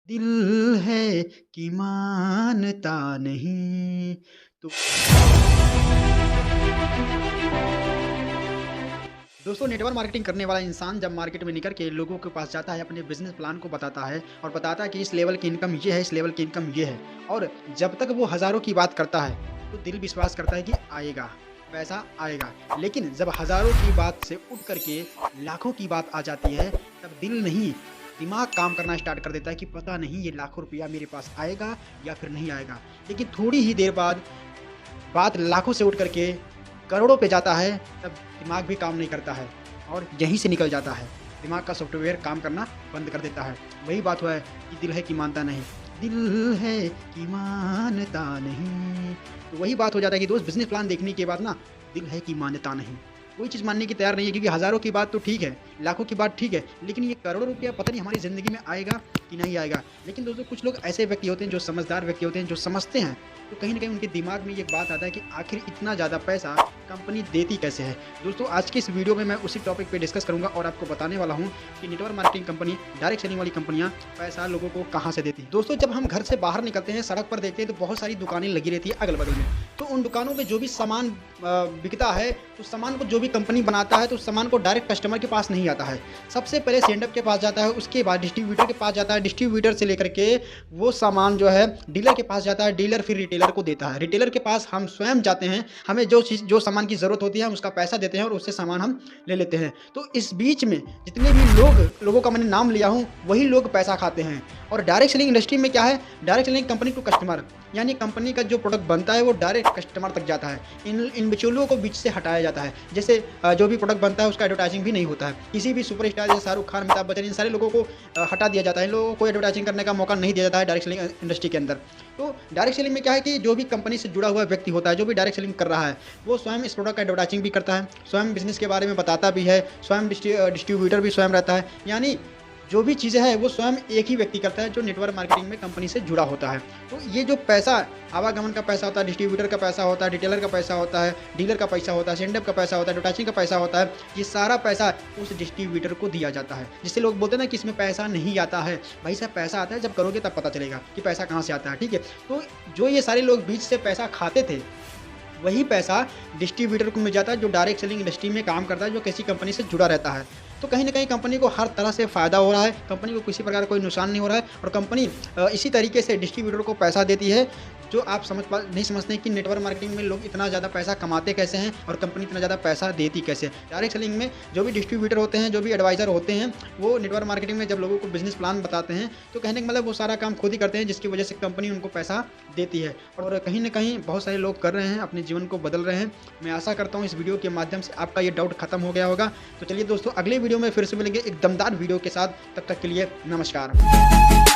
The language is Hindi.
दिल है कि मानता नहीं। तो दोस्तों, नेटवर्क मार्केटिंग करने वाला इंसान जब मार्केट में निकल के लोगों के पास जाता है, अपने बिजनेस प्लान को बताता है और बताता है कि इस लेवल की इनकम ये है, इस लेवल की इनकम ये है, और जब तक वो हज़ारों की बात करता है, तो दिल विश्वास करता है कि आएगा, पैसा आएगा। लेकिन जब हज़ारों की बात से उठ कर के लाखों की बात आ जाती है, तब दिल नहीं, दिमाग काम करना स्टार्ट कर देता है कि पता नहीं ये लाखों रुपया मेरे पास आएगा या फिर नहीं आएगा। लेकिन थोड़ी ही देर बाद बात लाखों से उठ कर के करोड़ों पे जाता है, तब दिमाग भी काम नहीं करता है और यहीं से निकल जाता है। दिमाग का सॉफ्टवेयर काम करना बंद कर देता है। वही बात हुआ है कि दिल है कि मानता नहीं, दिल है कि मानता नहीं। तो वही बात हो जाता है कि दोस्त, बिज़नेस प्लान देखने के बाद ना दिल है कि मानता नहीं। कोई चीज़ मानने की तैयार नहीं है, क्योंकि हज़ारों की बात तो ठीक है, लाखों की बात ठीक है, लेकिन ये करोड़ों रुपया पता नहीं हमारी ज़िंदगी में आएगा कि नहीं आएगा। लेकिन दोस्तों, कुछ लोग ऐसे व्यक्ति होते हैं जो समझदार व्यक्ति होते हैं, जो समझते हैं, तो कहीं न कहीं उनके दिमाग में ये बात आता है कि आखिर इतना ज़्यादा पैसा कंपनी देती कैसे है। दोस्तों, आज की इस वीडियो में मैं उसी टॉपिक पे डिस्कस करूँगा और आपको बताने वाला हूँ कि network marketing company, direct selling वाली कंपनियाँ पैसा लोगों को कहाँ से देती हैं। दोस्तों, जब हम घर से बाहर निकलते हैं, सड़क पर देखते हैं तो बहुत सारी दुकानें लगी रहती है अगल-बगल में। तो उन दुकानों में जो भी सामान बिकता है, उस सामान को जो भी कंपनी बनाता है, तो उस सामान को डायरेक्ट कस्टमर के पास नहीं आता है। सबसे पहले सेंडअप के पास जाता है, उसके बाद डिस्ट्रीब्यूटर के पास जाता है, डिस्ट्रीब्यूटर से लेकर के वो सामान जो है डीलर के पास जाता है, डीलर फिर रिटेलर को देता है। रिटेलर के पास हम स्वयं जाते हैं, हमें जो सामान की ज़रूरत होती है हम उसका पैसा देते हैं और उससे सामान हम ले लेते हैं। तो इस बीच में जितने भी लोगों का मैंने नाम लिया हूँ, वही लोग पैसा खाते हैं। और डायरेक्ट सेलिंग इंडस्ट्री में क्या है, direct selling company to customer, यानी कंपनी का जो प्रोडक्ट बनता है वो डायरेक्ट कस्टमर तक जाता है। इन बिचौलियों को बीच से हटाया जाता है। जैसे जो भी प्रोडक्ट बनता है उसका एडवर्टाइजिंग भी नहीं होता है। किसी भी सुपरस्टार जैसे शाहरुख खान, अमिताभ बच्चन, इन सारे लोगों को हटा दिया जाता है। इन लोगों को एडवर्टाइजिंग करने का मौका नहीं दिया जाता है डायरेक्ट सेलिंग इंडस्ट्री के अंदर। तो डायरेक्ट सेलिंग में क्या है कि जो भी कंपनी से जुड़ा हुआ व्यक्ति होता है, जो भी डायरेक्ट सेलिंग कर रहा है, वो स्वयं इस प्रोडक्ट का एडवर्टाइजिंग भी करता है, स्वयं बिजनेस के बारे में बताता भी है, स्वयं डिस्ट्रीब्यूटर भी स्वयं रहता है। यानी जो भी चीज़ें हैं वो स्वयं एक ही व्यक्ति करता है जो नेटवर्क मार्केटिंग में कंपनी से जुड़ा होता है। तो ये जो पैसा, आवागमन का पैसा होता है, डिस्ट्रीब्यूटर का पैसा होता है, रिटेलर का पैसा होता है, डीलर का पैसा होता है, सेंडअप का पैसा होता है, एडवर्टाइजिंग का पैसा होता है, ये सारा पैसा उस डिस्ट्रीब्यूटर को दिया जाता है। जिससे लोग बोलते हैं ना कि इसमें पैसा नहीं आता है। भाई साहब, पैसा आता है, जब करोगे तब पता चलेगा कि पैसा कहाँ से आता है, ठीक है। तो जो ये सारे लोग बीच से पैसा खाते थे, वही पैसा डिस्ट्रीब्यूटर को मिल जाता है जो डायरेक्ट सेलिंग इंडस्ट्री में काम करता है, जो किसी कंपनी से जुड़ा रहता है। तो कहीं न कहीं कंपनी को हर तरह से फ़ायदा हो रहा है, कंपनी को किसी प्रकार का कोई नुकसान नहीं हो रहा है, और कंपनी इसी तरीके से डिस्ट्रीब्यूटर को पैसा देती है। जो आप नहीं समझते कि नेटवर्क मार्केटिंग में लोग इतना ज़्यादा पैसा कमाते कैसे हैं और कंपनी इतना ज़्यादा पैसा देती कैसे है। डायरेक्ट सेलिंग में जो भी डिस्ट्रीब्यूटर होते हैं, जो भी एडवाइज़र होते हैं, वो नेटवर्क मार्केटिंग में जब लोगों को बिज़नेस प्लान बताते हैं, तो कहने का मतलब वो सारा काम खुद ही करते हैं, जिसकी वजह से कंपनी उनको पैसा देती है। और कहीं न कहीं बहुत सारे लोग कर रहे हैं, अपने जीवन को बदल रहे हैं। मैं आशा करता हूँ इस वीडियो के माध्यम से आपका ये डाउट खत्म हो गया होगा। तो चलिए दोस्तों, अगले वीडियो में फिर से मिलेंगे एक दमदार वीडियो के साथ। तब तक के लिए नमस्कार।